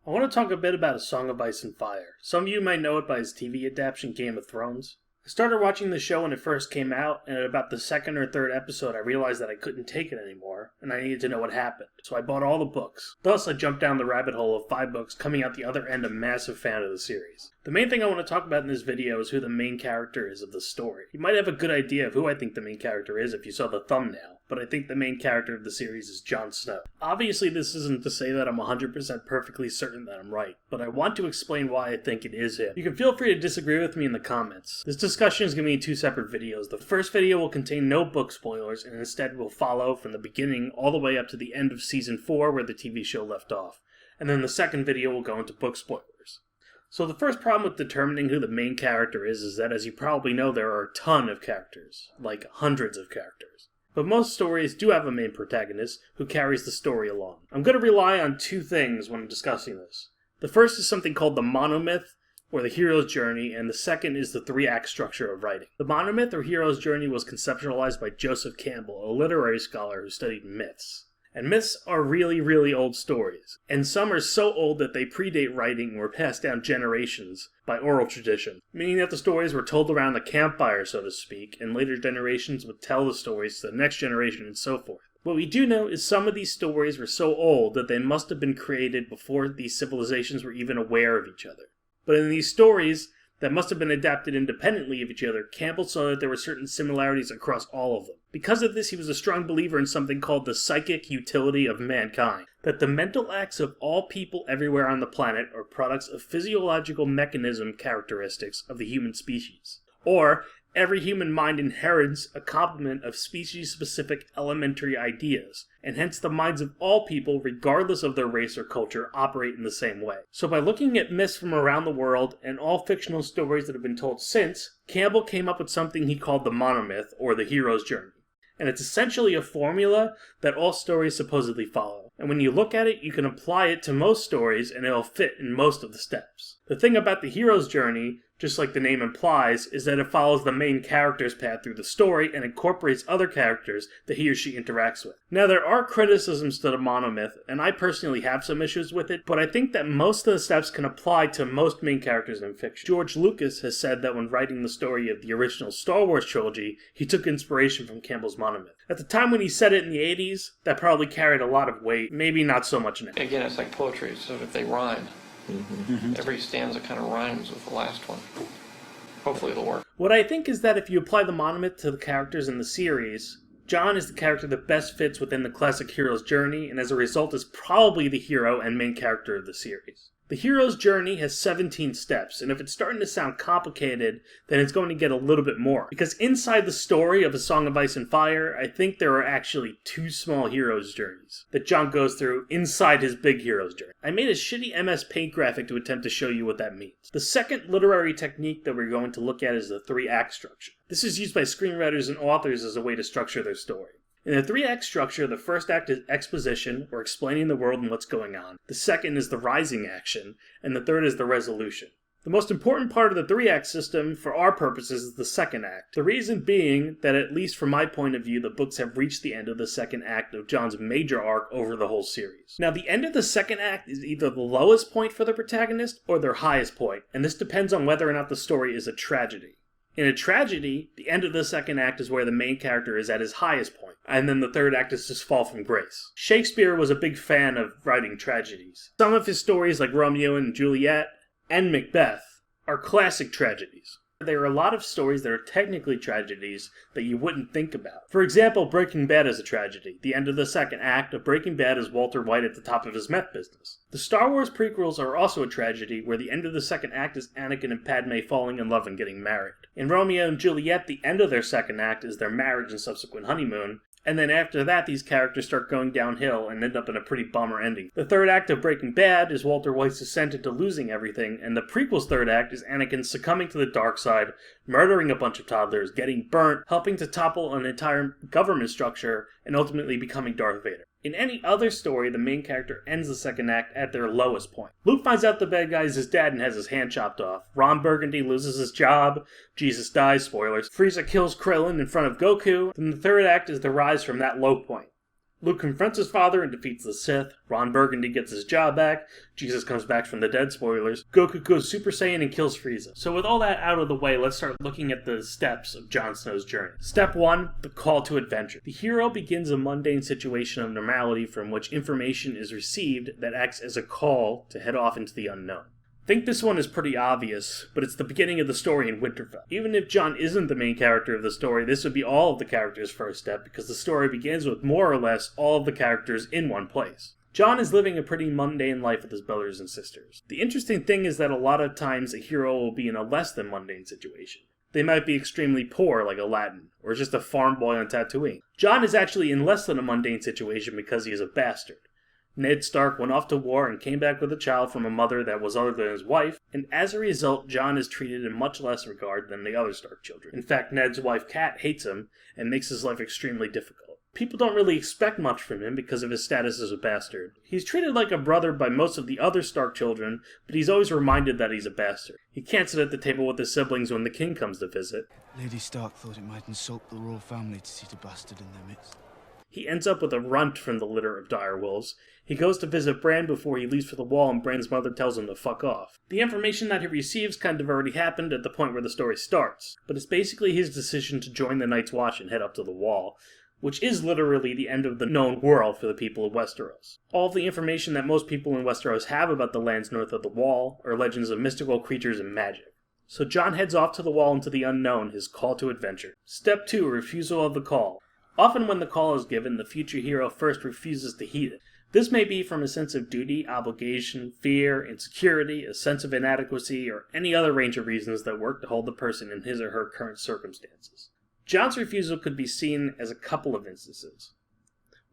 I want to talk a bit about A Song of Ice and Fire. Some of you might know it by its TV adaptation Game of Thrones. I started watching the show when it first came out, and at about the second or third episode I realized that I couldn't take it anymore, and I needed to know what happened. So I bought all the books. Thus, I jumped down the rabbit hole of 5 books, coming out the other end a massive fan of the series. The main thing I want to talk about in this video is who the main character is of the story. You might have a good idea of who I think the main character is if you saw the thumbnail, but I think the main character of the series is Jon Snow. Obviously, this isn't to say that I'm 100% perfectly certain that I'm right, but I want to explain why I think it is him. You can feel free to disagree with me in the comments. This discussion is going to be in 2 separate videos. The first video will contain no book spoilers, and instead will follow from the beginning all the way up to the end of Season 4 where the TV show left off. And then the second video will go into book spoilers. So the first problem with determining who the main character is that, as you probably know, there are a ton of characters, like hundreds of characters. But most stories do have a main protagonist who carries the story along. I'm going to rely on 2 things when discussing this. The first is something called the monomyth, or the hero's journey, and the second is the 3-act structure of writing. The monomyth, or hero's journey, was conceptualized by Joseph Campbell, a literary scholar who studied myths. And myths are really, really old stories. And some are so old that they predate writing and were passed down generations by oral tradition, meaning that the stories were told around the campfire, so to speak, and later generations would tell the stories to the next generation and so forth. What we do know is some of these stories were so old that they must have been created before these civilizations were even aware of each other. But in these stories that must have been adapted independently of each other, Campbell saw that there were certain similarities across all of them. Because of this, he was a strong believer in something called the psychic utility of mankind, that the mental acts of all people everywhere on the planet are products of physiological mechanism characteristics of the human species. Or, every human mind inherits a complement of species-specific elementary ideas, and hence the minds of all people, regardless of their race or culture, operate in the same way. So by looking at myths from around the world, and all fictional stories that have been told since, Campbell came up with something he called the monomyth, or the hero's journey. And it's essentially a formula that all stories supposedly follow. And when you look at it, you can apply it to most stories, and it'll fit in most of the steps. The thing about the hero's journey, just like the name implies, is that it follows the main character's path through the story and incorporates other characters that he or she interacts with. Now, there are criticisms to the monomyth, and I personally have some issues with it, but I think that most of the steps can apply to most main characters in fiction. George Lucas has said that when writing the story of the original Star Wars trilogy, he took inspiration from Campbell's monomyth. At the time when he said it in the 80s, that probably carried a lot of weight, maybe not so much now. Again, it's like poetry, so if they rhyme. Every stanza kind of rhymes with the last one. Hopefully it'll work. What I think is that if you apply the monomyth to the characters in the series, Jon is the character that best fits within the classic hero's journey, and as a result is probably the hero and main character of the series. The hero's journey has 17 steps, and if it's starting to sound complicated, then it's going to get a little bit more. Because inside the story of A Song of Ice and Fire, I think there are actually 2 small hero's journeys that Jon goes through inside his big hero's journey. I made a shitty MS Paint graphic to attempt to show you what that means. The second literary technique that we're going to look at is the 3-act structure. This is used by screenwriters and authors as a way to structure their story. In the 3-act structure, the first act is exposition, or explaining the world and what's going on. The second is the rising action, and the third is the resolution. The most important part of the 3-act system, for our purposes, is the second act. The reason being that, at least from my point of view, the books have reached the end of the second act of Jon's major arc over the whole series. Now, the end of the second act is either the lowest point for the protagonist or their highest point, and this depends on whether or not the story is a tragedy. In a tragedy, the end of the second act is where the main character is at his highest point, and then the third act is his fall from grace. Shakespeare was a big fan of writing tragedies. Some of his stories, like Romeo and Juliet and Macbeth, are classic tragedies. There are a lot of stories that are technically tragedies that you wouldn't think about. For example, Breaking Bad is a tragedy. The end of the second act of Breaking Bad is Walter White at the top of his meth business. The Star Wars prequels are also a tragedy, where the end of the second act is Anakin and Padme falling in love and getting married. In Romeo and Juliet, the end of their second act is their marriage and subsequent honeymoon, and then after that, these characters start going downhill and end up in a pretty bummer ending. The third act of Breaking Bad is Walter White's descent into losing everything, and the prequel's third act is Anakin succumbing to the dark side, murdering a bunch of toddlers, getting burnt, helping to topple an entire government structure, and ultimately becoming Darth Vader. In any other story, the main character ends the second act at their lowest point. Luke finds out the bad guy is his dad and has his hand chopped off. Ron Burgundy loses his job. Jesus dies, spoilers. Frieza kills Krillin in front of Goku. Then the third act is the rise from that low point. Luke confronts his father and defeats the Sith. Ron Burgundy gets his job back. Jesus comes back from the dead, spoilers. Goku goes Super Saiyan and kills Frieza. So with all that out of the way, let's start looking at the steps of Jon Snow's journey. Step 1, the call to adventure. The hero begins a mundane situation of normality from which information is received that acts as a call to head off into the unknown. I think this one is pretty obvious, but it's the beginning of the story in Winterfell. Even if Jon isn't the main character of the story, this would be all of the characters' first step, because the story begins with more or less all of the characters in one place. Jon is living a pretty mundane life with his brothers and sisters. The interesting thing is that a lot of times a hero will be in a less than mundane situation. They might be extremely poor, like Aladdin, or just a farm boy on Tatooine. Jon is actually in less than a mundane situation because he is a bastard. Ned Stark went off to war and came back with a child from a mother that was other than his wife, and as a result, Jon is treated in much less regard than the other Stark children. In fact, Ned's wife Kat hates him and makes his life extremely difficult. People don't really expect much from him because of his status as a bastard. He's treated like a brother by most of the other Stark children, but he's always reminded that he's a bastard. He can't sit at the table with his siblings when the king comes to visit. Lady Stark thought it might insult the royal family to see the bastard in their midst. He ends up with a runt from the litter of direwolves. He goes to visit Bran before he leaves for the wall, and Bran's mother tells him to fuck off. The information that he receives kind of already happened at the point where the story starts, but it's basically his decision to join the Night's Watch and head up to the wall, which is literally the end of the known world for the people of Westeros. All of the information that most people in Westeros have about the lands north of the wall are legends of mystical creatures and magic. So Jon heads off to the wall into the unknown, his call to adventure. Step 2, refusal of the call. Often when the call is given, the future hero first refuses to heed it. This may be from a sense of duty, obligation, fear, insecurity, a sense of inadequacy, or any other range of reasons that work to hold the person in his or her current circumstances. Jon's refusal could be seen as a couple of instances.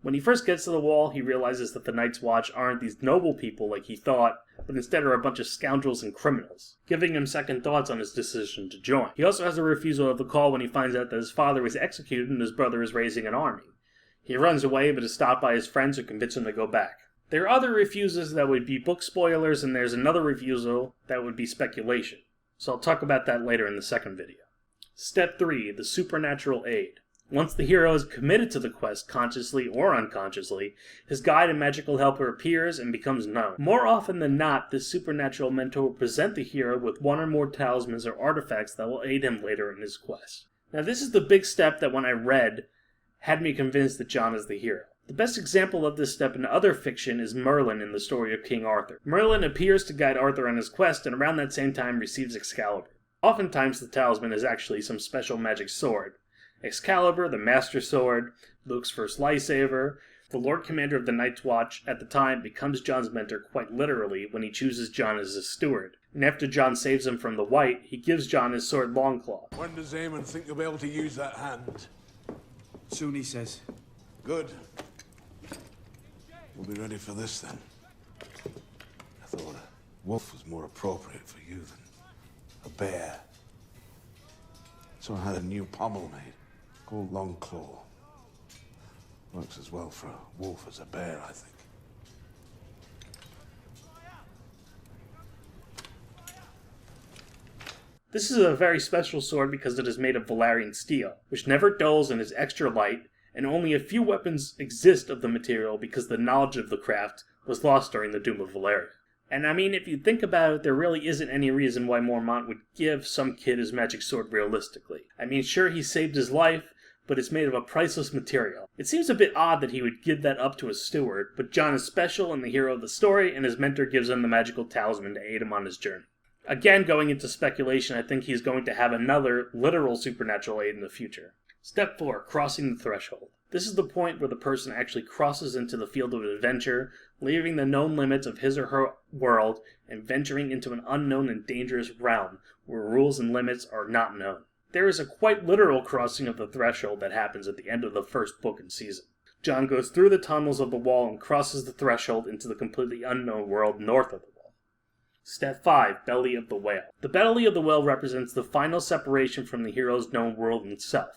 When he first gets to the wall, he realizes that the Night's Watch aren't these noble people like he thought, but instead are a bunch of scoundrels and criminals, giving him second thoughts on his decision to join. He also has a refusal of the call when he finds out that his father was executed and his brother is raising an army. He runs away, but is stopped by his friends who convince him to go back. There are other refusals that would be book spoilers, and there's another refusal that would be speculation. So I'll talk about that later in the second video. Step 3, the supernatural aid. Once the hero is committed to the quest, consciously or unconsciously, his guide and magical helper appears and becomes known. More often than not, this supernatural mentor will present the hero with one or more talismans or artifacts that will aid him later in his quest. Now this is the big step that when I read, had me convinced that Jon is the hero. The best example of this step in other fiction is Merlin in the story of King Arthur. Merlin appears to guide Arthur on his quest and around that same time receives Excalibur. Oftentimes the talisman is actually some special magic sword. Excalibur, the Master Sword, Luke's first lightsaber. The Lord Commander of the Night's Watch at the time becomes Jon's mentor quite literally when he chooses Jon as his steward. And after Jon saves him from the White, he gives Jon his sword Longclaw. When does Aemon think you'll be able to use that hand? Soon, he says. Good. We'll be ready for this then. I thought a wolf was more appropriate for you than a bear. So I had a new pommel made, called Longclaw. Works as well for a wolf as a bear, I think. This is a very special sword because it is made of Valyrian steel, which never dulls and is extra light, and only a few weapons exist of the material because the knowledge of the craft was lost during the Doom of Valyria. And I mean, if you think about it, there really isn't any reason why Mormont would give some kid his magic sword realistically. I mean, sure, he saved his life, but it's made of a priceless material. It seems a bit odd that he would give that up to his steward, but Jon is special and the hero of the story, and his mentor gives him the magical talisman to aid him on his journey. Again, going into speculation, I think he's going to have another literal supernatural aid in the future. Step 4, crossing the threshold. This is the point where the person actually crosses into the field of adventure, leaving the known limits of his or her world and venturing into an unknown and dangerous realm where rules and limits are not known. There is a quite literal crossing of the threshold that happens at the end of the first book and season. Jon goes through the tunnels of the wall and crosses the threshold into the completely unknown world north of the wall. Step 5, Belly of the Whale. The Belly of the Whale represents the final separation from the hero's known world itself.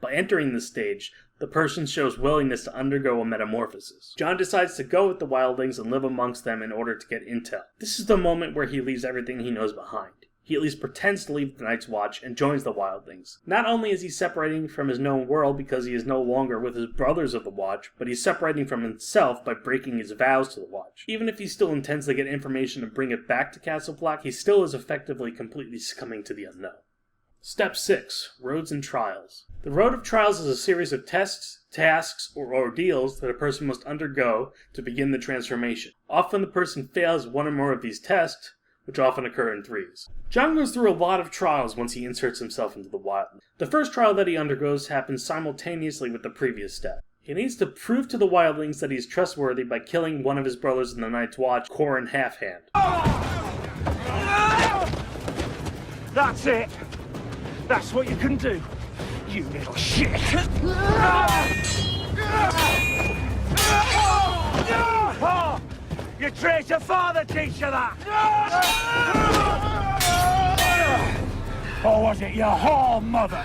By entering this stage, the person shows willingness to undergo a metamorphosis. Jon decides to go with the wildlings and live amongst them in order to get intel. This is the moment where he leaves everything he knows behind. He at least pretends to leave the Night's Watch and joins the Wildlings. Not only is he separating from his known world because he is no longer with his brothers of the Watch, but he's separating from himself by breaking his vows to the Watch. Even if he still intends to get information and bring it back to Castle Black, he still is effectively completely succumbing to the unknown. Step 6. Roads and Trials. The Road of Trials is a series of tests, tasks, or ordeals that a person must undergo to begin the transformation. Often the person fails one or more of these tests, which often occur in threes. John goes through a lot of trials once he inserts himself into the wild. The first trial that he undergoes happens simultaneously with the previous step. He needs to prove to the wildlings that he is trustworthy by killing one of his brothers in the Night's Watch, Corin Halfhand. That's it! That's what you can do, you little shit! Your traitor father teach you that! Or was it your whore mother?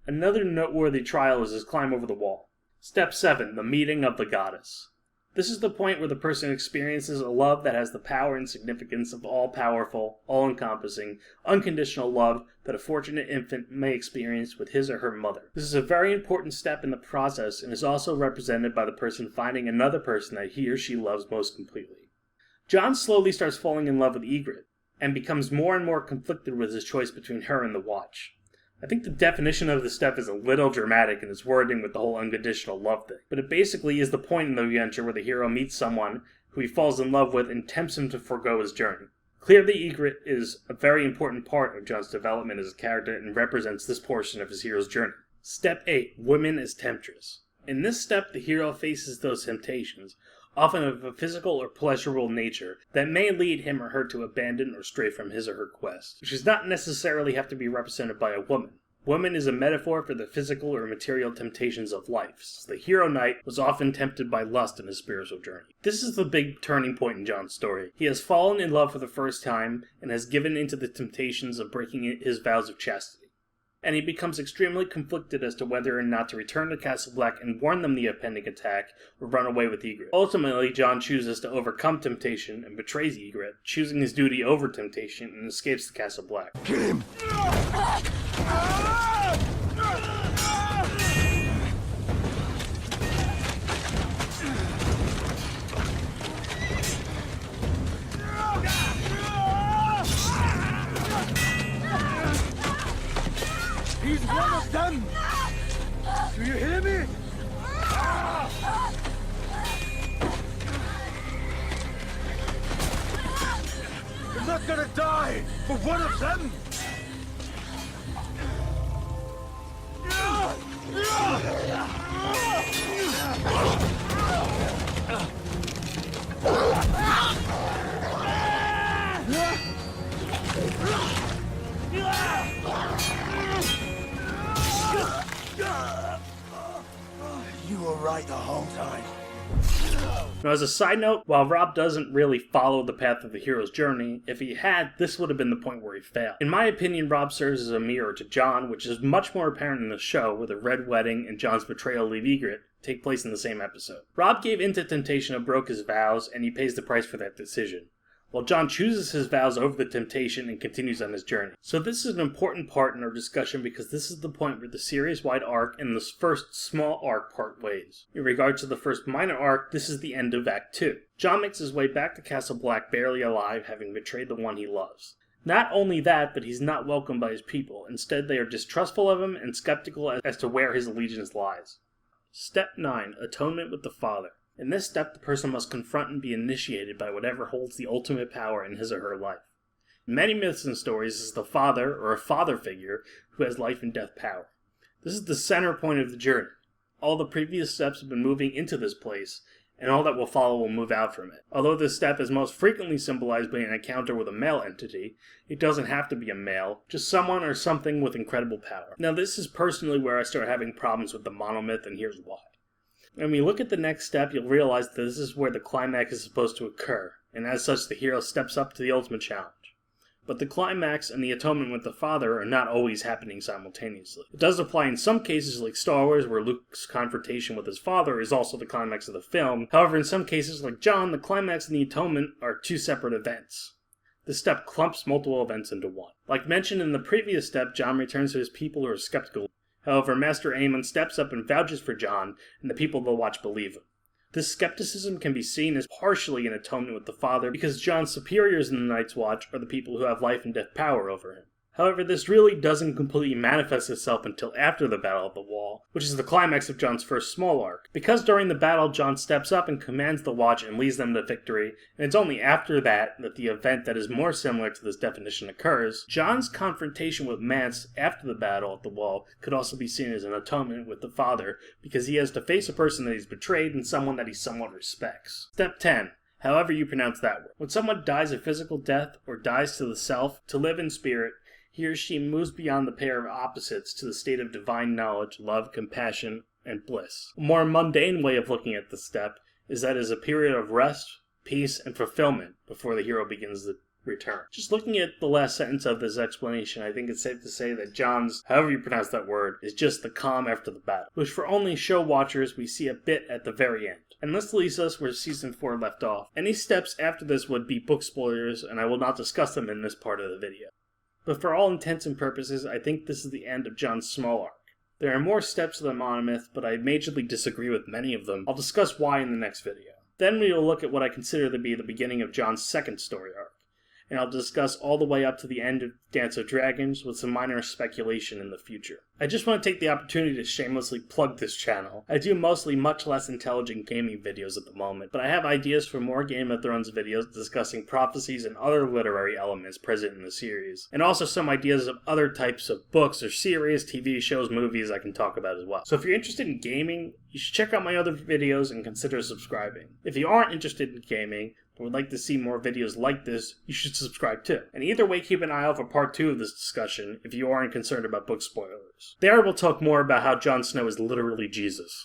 Another noteworthy trial is his climb over the wall. Step 7. The Meeting of the Goddess. This is the point where the person experiences a love that has the power and significance of all-powerful, all-encompassing, unconditional love that a fortunate infant may experience with his or her mother. This is a very important step in the process and is also represented by the person finding another person that he or she loves most completely. John slowly starts falling in love with Ygritte, and becomes more and more conflicted with his choice between her and the Watch. I think the definition of the step is a little dramatic in its wording with the whole unconditional love thing, but it basically is the point in the adventure where the hero meets someone who he falls in love with and tempts him to forego his journey. Clearly, Ygritte is a very important part of Jon's development as a character and represents this portion of his hero's journey. Step 8. Women as Temptress. In this step, the hero faces those temptations, often of a physical or pleasurable nature, that may lead him or her to abandon or stray from his or her quest, which does not necessarily have to be represented by a woman. Woman is a metaphor for the physical or material temptations of life, since the hero knight was often tempted by lust in his spiritual journey. This is the big turning point in Jon's story. He has fallen in love for the first time, and has given into the temptations of breaking his vows of chastity. And he becomes extremely conflicted as to whether or not to return to Castle Black and warn them the impending attack, or run away with Ygritte. Ultimately, Jon chooses to overcome temptation and betrays Ygritte, choosing his duty over temptation, and escapes the Castle Black. Get him! He's one of them! Do you hear me? I'm not gonna die for one of them! You were right the whole time. Now, as a side note, while Rob doesn't really follow the path of the hero's journey, if he had, this would have been the point where he failed. In my opinion, Rob serves as a mirror to Jon, which is much more apparent in the show, where the Red Wedding and Jon's betrayal of Ygritte take place in the same episode. Rob gave in to temptation and broke his vows, and he pays the price for that decision, while Jon chooses his vows over the temptation and continues on his journey. So this is an important part in our discussion because this is the point where the series-wide arc and this first small arc part ways. In regards to the first minor arc, this is the end of Act 2. Jon makes his way back to Castle Black barely alive, having betrayed the one he loves. Not only that, but he's not welcomed by his people. Instead, they are distrustful of him and skeptical as to where his allegiance lies. Step 9. Atonement with the Father. In this step, the person must confront and be initiated by whatever holds the ultimate power in his or her life. In many myths and stories, this is the father, or a father figure, who has life and death power. This is the center point of the journey. All the previous steps have been moving into this place, and all that will follow will move out from it. Although this step is most frequently symbolized by an encounter with a male entity, it doesn't have to be a male, just someone or something with incredible power. Now, this is personally where I start having problems with the monomyth, and here's why. When we look at the next step, you'll realize that this is where the climax is supposed to occur, and as such the hero steps up to the ultimate challenge. But the climax and the atonement with the Father are not always happening simultaneously. It does apply in some cases like Star Wars, where Luke's confrontation with his father is also the climax of the film. However, in some cases like John, the climax and the atonement are two separate events. This step clumps multiple events into one. Like mentioned in the previous step, John returns to his people who are skeptical. However, Master Aemon steps up and vouches for John, and the people they'll watch believe him. This skepticism can be seen as partially an atonement with the Father because John's superiors in the Night's Watch are the people who have life and death power over him. However, this really doesn't completely manifest itself until after the Battle of the Wall, which is the climax of John's first small arc. Because during the battle, John steps up and commands the Watch and leads them to victory, and it's only after that the event that is more similar to this definition occurs. John's confrontation with Mance after the Battle at the Wall could also be seen as an atonement with the Father, because he has to face a person that he's betrayed and someone that he somewhat respects. Step 10. However you pronounce that word. When someone dies a physical death or dies to the self, to live in spirit, he or she moves beyond the pair of opposites to the state of divine knowledge, love, compassion, and bliss. A more mundane way of looking at this step is that it is a period of rest, peace, and fulfillment before the hero begins the return. Just looking at the last sentence of this explanation, I think it's safe to say that John's, however you pronounce that word, is just the calm after the battle, which for only show watchers we see a bit at the very end. And this leaves us where Season 4 left off. Any steps after this would be book spoilers, and I will not discuss them in this part of the video. But for all intents and purposes, I think this is the end of John's small arc. There are more steps to the monomyth, but I majorly disagree with many of them. I'll discuss why in the next video. Then we will look at what I consider to be the beginning of John's second story arc, and I'll discuss all the way up to the end of Dance of Dragons with some minor speculation in the future. I just want to take the opportunity to shamelessly plug this channel. I do mostly much less intelligent gaming videos at the moment, but I have ideas for more Game of Thrones videos discussing prophecies and other literary elements present in the series, and also some ideas of other types of books or series, TV shows, movies I can talk about as well. So if you're interested in gaming, you should check out my other videos and consider subscribing. If you aren't interested in gaming, but would like to see more videos like this, you should subscribe too. And either way, keep an eye out for part 2 of this discussion if you aren't concerned about book spoilers. There we'll talk more about how Jon Snow is literally Jesus.